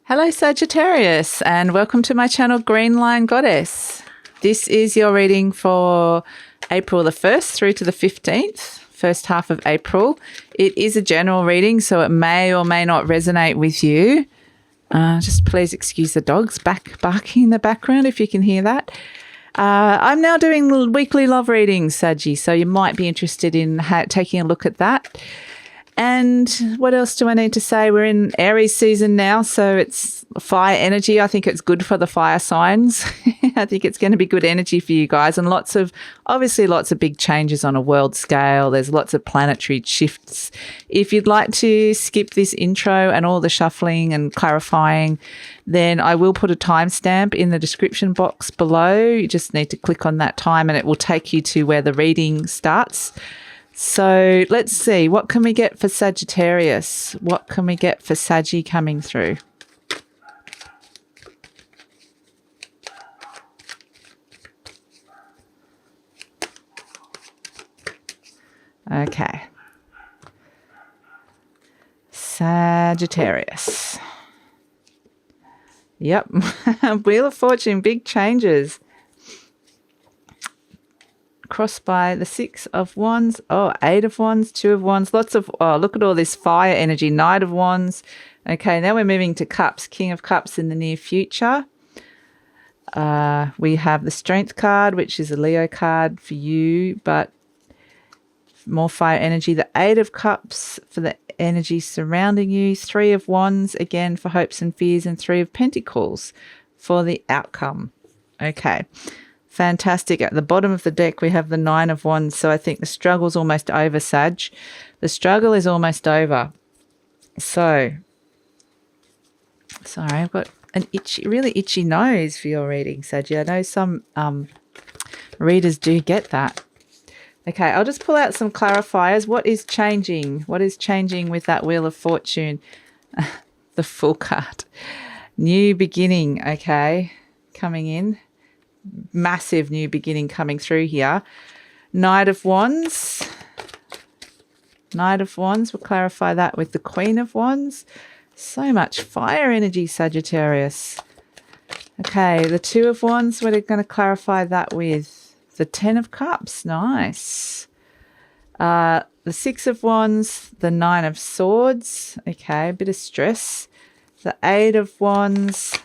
Hello Sagittarius, and welcome to my channel GreenLion Goddess. This is your reading for April the 1st through to the 15th, first half of April. It is a general reading, so it may or may not resonate with you. Just please excuse the dogs barking in the background if you can hear that. I'm now doing weekly love readings, Saggy, so you might be interested in taking a look at that. And what else do I need to say? We're in Aries season now, so it's fire energy. I think it's good for the fire signs. I think it's going to be good energy for you guys, and obviously lots of big changes on a world scale. There's lots of planetary shifts. If you'd like to skip this intro and all the shuffling and clarifying, then I will put a timestamp in the description box below. You just need to click on that time and it will take you to where the reading starts. So let's see, what can we get for Sagittarius? What can we get for Saggy coming through? Okay. Sagittarius. Yep. Wheel of Fortune, big changes. Crossed by the 6 of Wands, 8 of Wands, 2 of Wands, lots of, look at all this fire energy, Knight of Wands. Okay, now we're moving to Cups, King of Cups in the near future. We have the Strength card, which is a Leo card for you, but more fire energy. The 8 of Cups for the energy surrounding you. 3 of Wands, again, for hopes and fears, and 3 of Pentacles for the outcome. Okay. Fantastic. At the bottom of the deck, we have the 9 of Wands. So I think the struggle's almost over, Sag. The struggle is almost over. So, sorry, I've got an really itchy nose for your reading, Sag. I know some readers do get that. Okay, I'll just pull out some clarifiers. What is changing? What is changing with that Wheel of Fortune? The Fool card. New beginning, okay, coming in. Massive new beginning coming through here. Knight of Wands. Knight of Wands. We'll clarify that with the Queen of Wands. So much fire energy, Sagittarius. Okay, the 2 of Wands, we're going to clarify that with the 10 of Cups. Nice. The 6 of Wands, the 9 of Swords. Okay, a bit of stress. The 8 of Wands.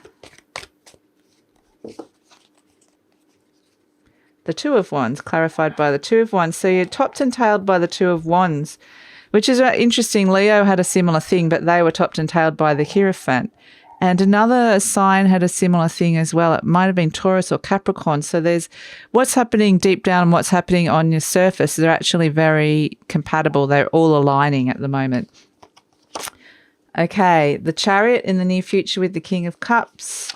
The 2 of Wands, clarified by the 2 of Wands. So you're topped and tailed by the 2 of Wands, which is interesting. Leo had a similar thing, but they were topped and tailed by the Hierophant. And another sign had a similar thing as well. It might have been Taurus or Capricorn. So there's what's happening deep down and what's happening on your surface. They're actually very compatible. They're all aligning at the moment. Okay, the Chariot in the near future with the King of Cups.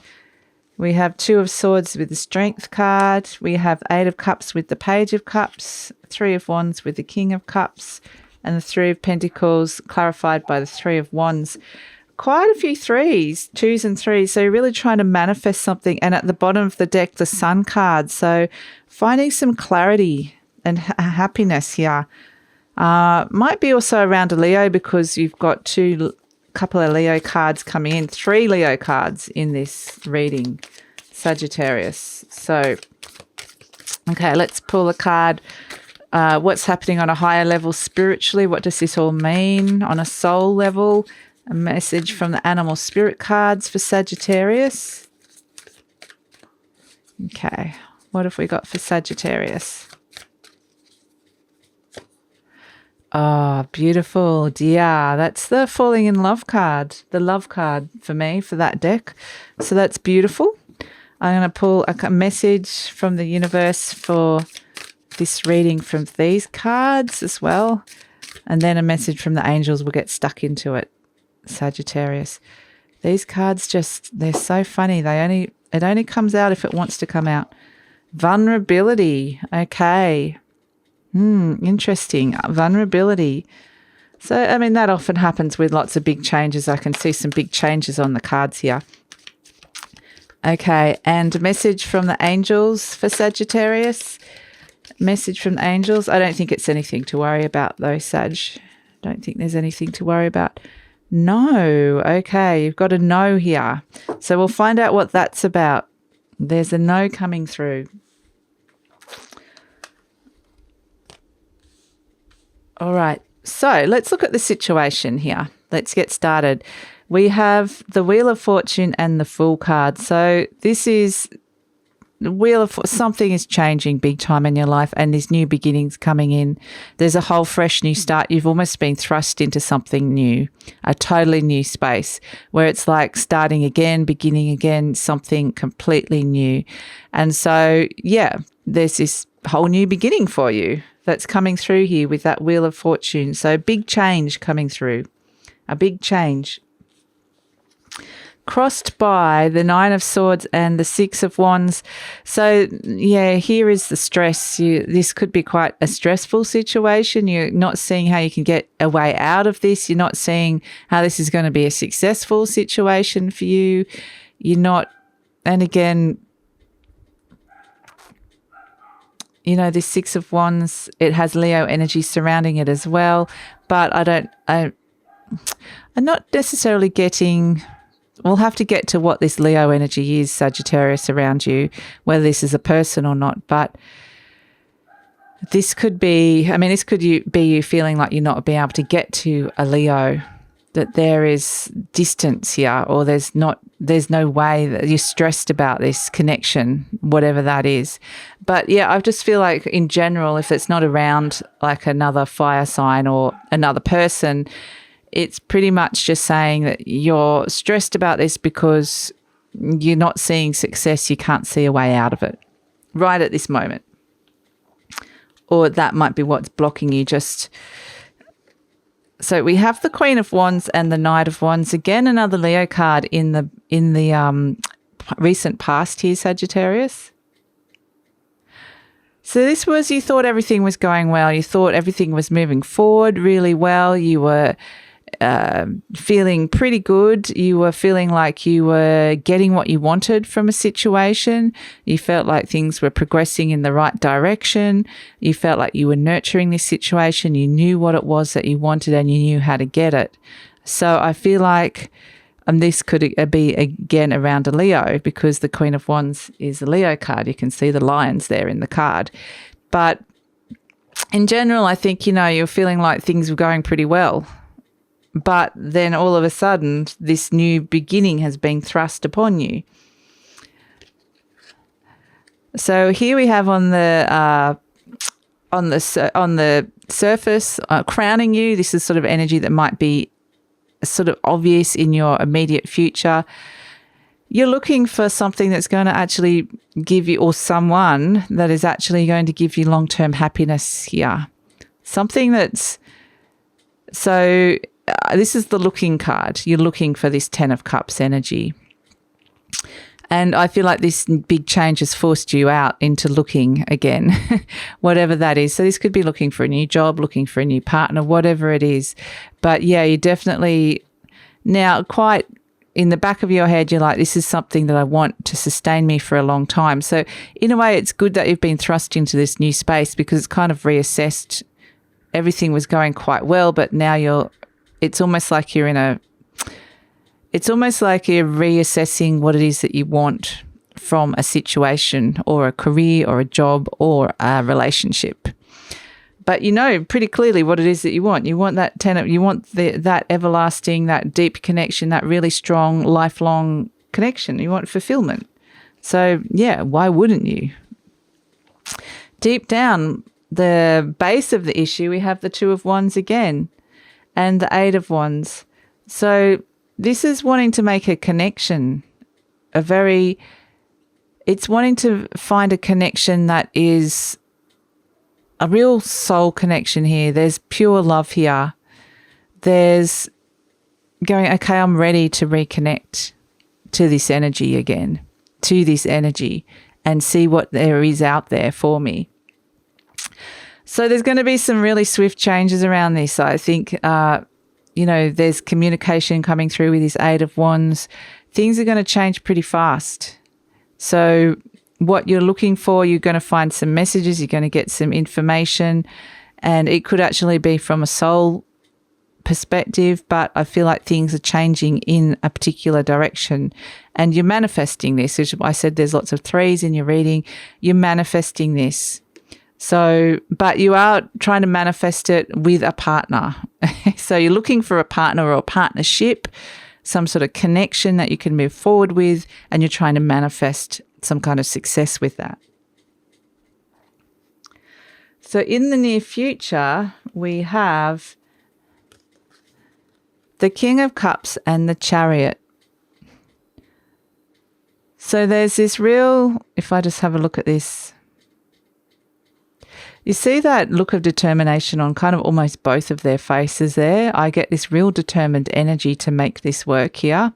We have 2 of Swords with the Strength card. We have 8 of Cups with the Page of Cups, 3 of Wands with the King of Cups, and the 3 of Pentacles clarified by the 3 of Wands. Quite a few 3s, 2s and 3s. So you're really trying to manifest something. And at the bottom of the deck, the Sun card. So finding some clarity and happiness here. Might be also around a Leo because you've got couple of Leo cards coming in, 3 Leo cards in this reading, Sagittarius. So, okay, let's pull a card. What's happening on a higher level spiritually? What does this all mean on a soul level? A message from the animal spirit cards for Sagittarius. Okay, what have we got for Sagittarius? Oh, beautiful, dear. That's the falling in love card, the love card for me for that deck. So that's beautiful. I'm going to pull a message from the universe for this reading from these cards as well. And then a message from the angels will get stuck into it, Sagittarius. These cards they're so funny. It only comes out if it wants to come out. Vulnerability. Okay. Interesting. Vulnerability. So, I mean, that often happens with lots of big changes. I can see some big changes on the cards here. Okay, and a message from the angels for Sagittarius. Message from the angels. I don't think it's anything to worry about though, Sag. Don't think there's anything to worry about. No. Okay, you've got a no here. So we'll find out what that's about. There's a no coming through. All right. So let's look at the situation here. Let's get started. We have the Wheel of Fortune and the Fool card. So this is something is changing big time in your life, and there's new beginnings coming in. There's a whole fresh new start. You've almost been thrust into something new, a totally new space where it's like starting again, beginning again, something completely new. And so, yeah, there's this whole new beginning for you that's coming through here with that Wheel of Fortune. So big change coming through, a big change. Crossed by the Nine of Swords and the Six of Wands. So, yeah, here is the stress. This could be quite a stressful situation. You're not seeing how you can get a way out of this. You're not seeing how this is going to be a successful situation for you. You're not, and again, you know, this Six of Wands, it has Leo energy surrounding it as well. But I'm not necessarily getting... We'll have to get to what this Leo energy is, Sagittarius, around you, whether this is a person or not. But this could be, this could be you feeling like you're not being able to get to a Leo, that there is distance here, or there's no way, that you're stressed about this connection, whatever that is. But yeah, I just feel like in general, if it's not around like another fire sign or another person, it's pretty much just saying that you're stressed about this because you're not seeing success. You can't see a way out of it right at this moment. Or that might be what's blocking you. So we have the Queen of Wands and the Knight of Wands. Again, another Leo card in the recent past here, Sagittarius. So this was, you thought everything was going well. You thought everything was moving forward really well. You were feeling pretty good. You were feeling like you were getting what you wanted from a situation. You felt like things were progressing in the right direction. You felt like you were nurturing this situation. You knew what it was that you wanted and you knew how to get it. So I feel like this could be again around a Leo, because the Queen of Wands is a Leo card. You can see the lions there in the card. But in general, I think, you're feeling like things were going pretty well. But then all of a sudden, this new beginning has been thrust upon you. So here we have on the surface, crowning you. This is sort of energy that might be sort of obvious in your immediate future. You're looking for something that's going to actually give you, or someone that is actually going to give you long-term happiness here. Something that's, so this is the looking card. You're looking for this Ten of Cups energy. And I feel like this big change has forced you out into looking again, whatever that is. So this could be looking for a new job, looking for a new partner, whatever it is. But yeah, you definitely now quite in the back of your head, you're like, this is something that I want to sustain me for a long time. So in a way, it's good that you've been thrust into this new space, because it's kind of reassessed. Everything was going quite well, but now it's almost like you're reassessing what it is that you want from a situation or a career or a job or a relationship. But you know pretty clearly what it is that you want. You want that that everlasting, that deep connection, that really strong, lifelong connection. You want fulfillment. So yeah, why wouldn't you? Deep down, the base of the issue, we have the Two of Wands again and the Eight of Wands. So this is wanting to make a connection, it's wanting to find a connection that is a real soul connection here. There's pure love here. There's going, okay, I'm ready to reconnect to this energy again, and see what there is out there for me. So there's going to be some really swift changes around this. I think, there's communication coming through with this Eight of Wands. Things are going to change pretty fast. So what you're looking for, you're going to find some messages, you're going to get some information, and it could actually be from a soul perspective, but I feel like things are changing in a particular direction, and you're manifesting this. As I said, there's lots of threes in your reading. You're manifesting this. So, but you are trying to manifest it with a partner. So you're looking for a partner or a partnership, some sort of connection that you can move forward with, and you're trying to manifest some kind of success with that. So in the near future, we have the King of Cups and the Chariot. So there's this real, if I just have a look at this, you see that look of determination on kind of almost both of their faces there. I get this real determined energy to make this work here.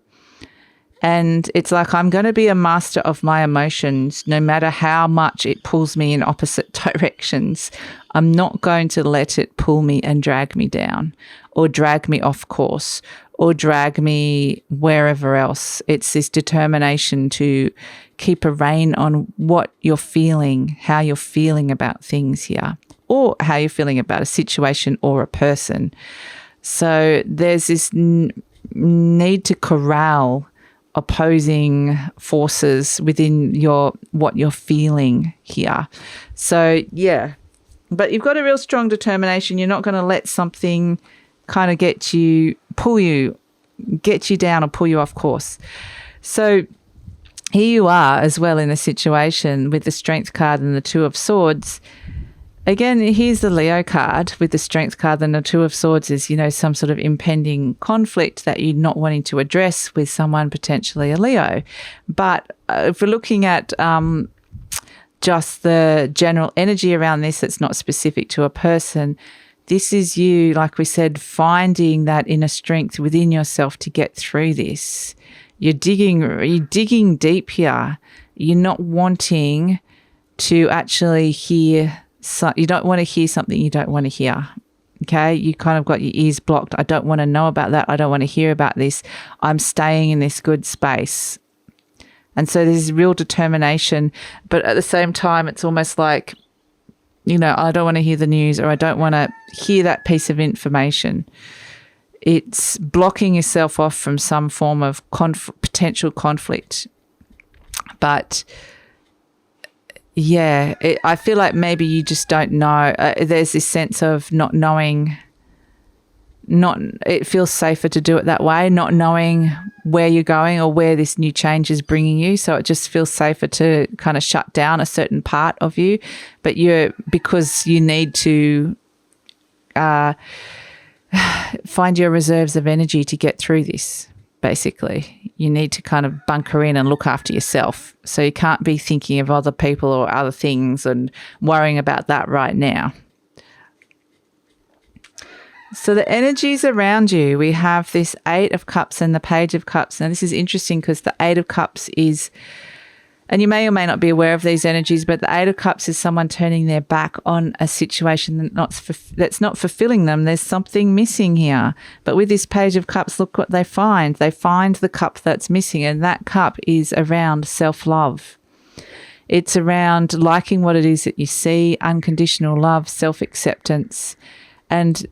And it's like, I'm going to be a master of my emotions, no matter how much it pulls me in opposite directions. I'm not going to let it pull me and drag me down, or drag me off course, or drag me wherever else. It's this determination to keep a rein on what you're feeling, how you're feeling about things here, or how you're feeling about a situation or a person. So there's this need to corral opposing forces within what you're feeling here. So yeah, but you've got a real strong determination. You're not going to let something kind of get you down or pull you off course. So here you are as well in a situation with the Strength card and the Two of Swords. Again, here's the Leo card with the Strength card, and the Two of Swords is, some sort of impending conflict that you're not wanting to address with someone, potentially a Leo. But if we're looking at just the general energy around this, it's not specific to a person. This is you, like we said, finding that inner strength within yourself to get through this. You're digging deep here. You're not wanting to actually hear. So you don't want to hear something you don't want to hear. Okay, you kind of got your ears blocked. I don't want to know about that. I don't want to hear about this. I'm staying in this good space. And so there's real determination, but at the same time, it's almost like, I don't want to hear the news, or I don't want to hear that piece of information. It's blocking yourself off from some form of potential conflict. But yeah, I feel like maybe you just don't know. There's this sense of not knowing. It feels safer to do it that way, not knowing where you're going or where this new change is bringing you. So it just feels safer to kind of shut down a certain part of you. But because you need to find your reserves of energy to get through this. Basically, you need to kind of bunker in and look after yourself. So you can't be thinking of other people or other things and worrying about that right now. So the energies around you, we have this Eight of Cups and the Page of Cups. Now this is interesting because the Eight of Cups is, and you may or may not be aware of these energies, but the Eight of Cups is someone turning their back on a situation that's not fulfilling them. There's something missing here. But with this Page of Cups, look what they find. They find the cup that's missing, and that cup is around self-love. It's around liking what it is that you see, unconditional love, self-acceptance. And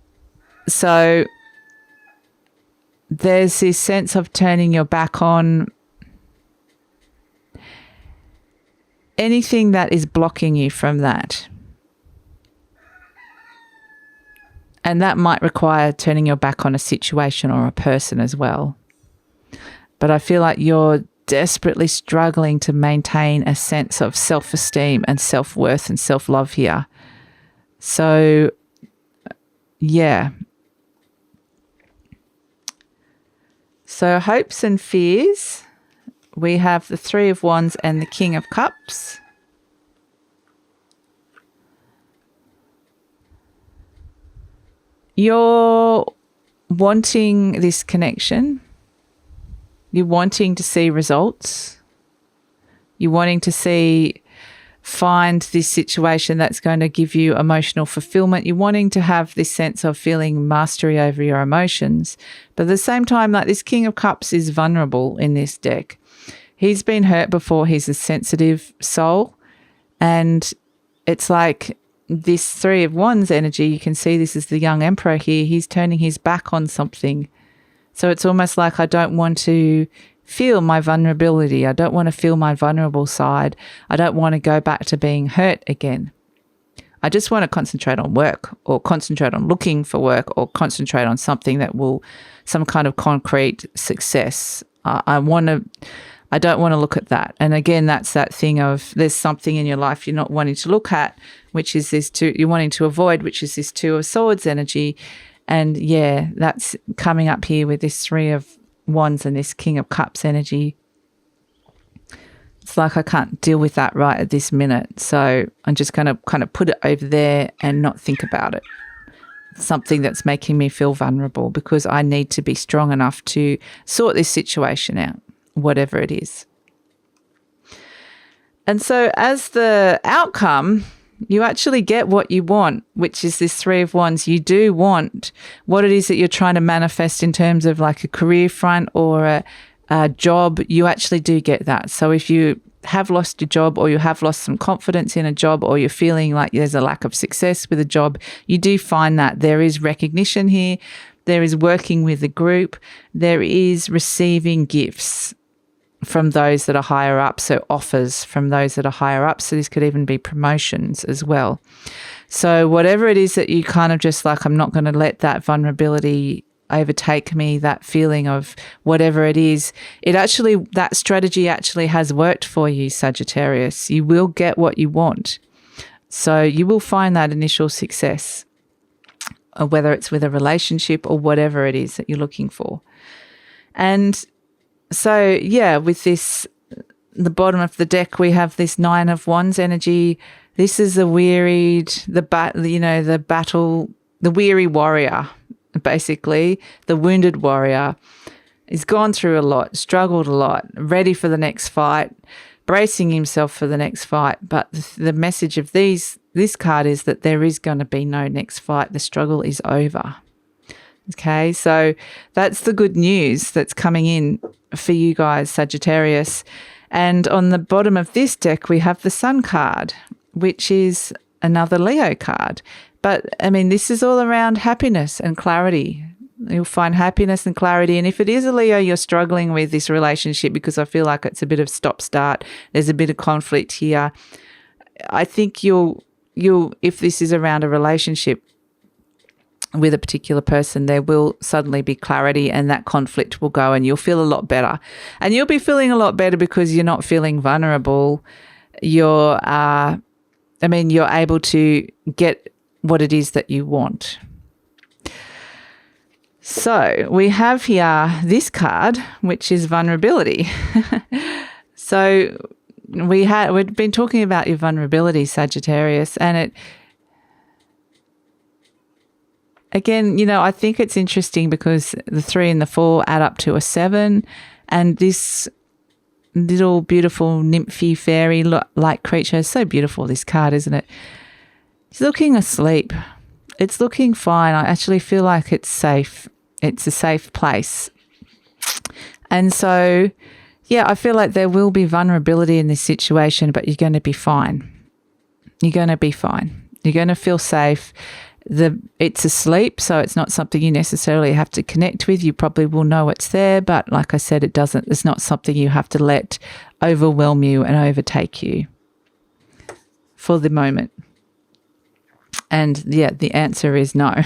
so there's this sense of turning your back on anything that is blocking you from that. And that might require turning your back on a situation or a person as well. But I feel like you're desperately struggling to maintain a sense of self-esteem and self-worth and self-love here. So, yeah. So hopes and fears. We have the Three of Wands and the King of Cups. You're wanting this connection. You're wanting to see results. You're wanting to find this situation that's going to give you emotional fulfillment. You're wanting to have this sense of feeling mastery over your emotions. But at the same time, like this King of Cups is vulnerable in this deck. He's been hurt before. He's a sensitive soul. And it's like this Three of Wands energy, you can see this is the young emperor here. He's turning his back on something. So it's almost like I don't want to feel my vulnerability. I don't want to feel my vulnerable side. I don't want to go back to being hurt again. I just want to concentrate on work, or concentrate on looking for work, or concentrate on something that will, some kind of concrete success. I don't want to look at that. And again, that's that thing of there's something in your life you're not wanting to look at, which is this you're wanting to avoid, which is this Two of Swords energy. And yeah, that's coming up here with this Three of Wands and this King of Cups energy. It's like I can't deal with that right at this minute. So I'm just going to kind of put it over there and not think about it. Something that's making me feel vulnerable, because I need to be strong enough to sort this situation out, whatever it is. And so as the outcome, you actually get what you want, which is this Three of Wands. You do want what it is that you're trying to manifest in terms of like a career front or a job. You actually do get that. So if you have lost your job, or you have lost some confidence in a job, or you're feeling like there's a lack of success with a job, you do find that there is recognition here. There is working with a group. There is receiving gifts from those that are higher up, so offers from those that are higher up. So this could even be promotions as well. So whatever it is that you kind of just like, I'm not going to let that vulnerability overtake me, that feeling of whatever it is, that strategy actually has worked for you, Sagittarius. You will get what you want. So you will find that initial success, whether it's with a relationship or whatever it is that you're looking for. And so, yeah, with this, the bottom of the deck, we have this Nine of Wands energy. This is the wearied, the weary warrior, basically, the wounded warrior. He's gone through a lot, struggled a lot, ready for the next fight, bracing himself for the next fight. But the message of this card is that there is going to be no next fight. The struggle is over. Okay, so that's the good news that's coming in for you guys, Sagittarius. And on the bottom of this deck, we have the Sun card, which is another Leo card. But, I mean, this is all around happiness and clarity. You'll find happiness and clarity. And if it is a Leo, you're struggling with this relationship, because I feel like it's a bit of stop-start. There's a bit of conflict here. I think you'll if this is around a relationship with a particular person, there will suddenly be clarity, and that conflict will go, and you'll feel a lot better. And you'll be feeling a lot better because you're not feeling vulnerable. You're able to get what it is that you want. So we have here this card, which is vulnerability. So we've been talking about your vulnerability, Sagittarius, and again, I think it's interesting because the 3 and the 4 add up to a 7, and this little beautiful nymphy fairy-like creature is so beautiful, this card, isn't it? It's looking asleep. It's looking fine. I actually feel like it's safe. It's a safe place. And so, yeah, I feel like there will be vulnerability in this situation, but you're going to be fine. You're going to be fine. You're going to feel safe. It's asleep, so it's not something you necessarily have to connect with. You probably will know it's there, but like I said, it's not something you have to let overwhelm you and overtake you for the moment. And yeah, the answer is no.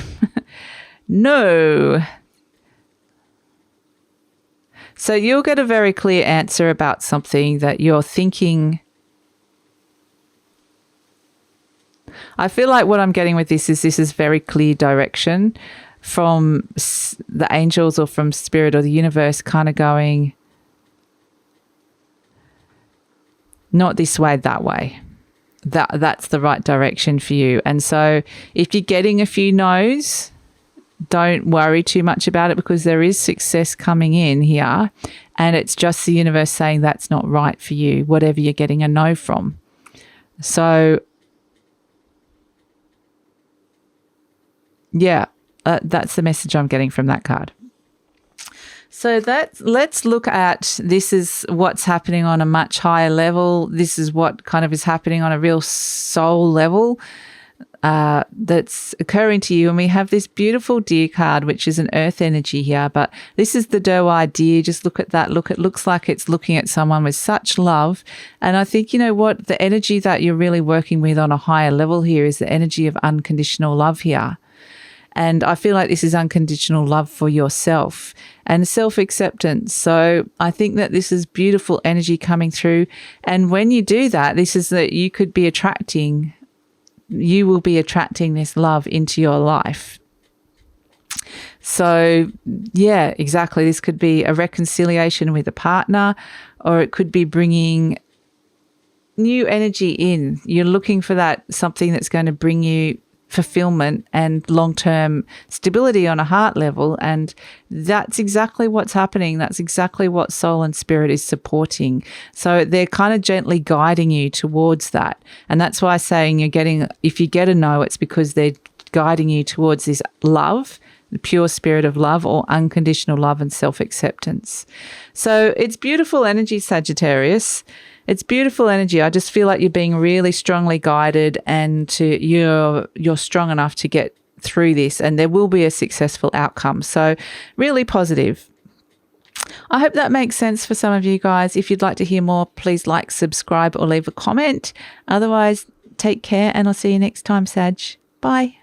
No. So you'll get a very clear answer about something that you're thinking. I feel like what I'm getting with this is very clear direction from the angels or from spirit or the universe, kind of going, not this way, that way. That's the right direction for you. And so if you're getting a few no's, don't worry too much about it, because there is success coming in here, and it's just the universe saying that's not right for you, whatever you're getting a no from. So yeah, that's the message I'm getting from that card. So let's look at, this is what's happening on a much higher level. This is what kind of is happening on a real soul level. that's occurring to you. And we have this beautiful deer card, which is an earth energy here, but this is the doe-eyed deer. Just look at that. Look, it looks like it's looking at someone with such love. And I think, you know what, the energy that you're really working with on a higher level here is the energy of unconditional love here. And I feel like this is unconditional love for yourself and self-acceptance. So I think that this is beautiful energy coming through. And when you do that, this is that you will be attracting this love into your life. So yeah, exactly. This could be a reconciliation with a partner, or it could be bringing new energy in. You're looking for that, something that's going to bring you fulfillment and long-term stability on a heart level. And that's exactly what's happening. That's exactly what soul and spirit is supporting. So they're kind of gently guiding you towards that. And that's why I'm saying if you get a no, it's because they're guiding you towards this love, the pure spirit of love, or unconditional love and self-acceptance. So it's beautiful energy, Sagittarius. It's beautiful energy. I just feel like you're being really strongly guided, and you're strong enough to get through this, and there will be a successful outcome. So really positive. I hope that makes sense for some of you guys. If you'd like to hear more, please like, subscribe, or leave a comment. Otherwise, take care, and I'll see you next time, Sag. Bye.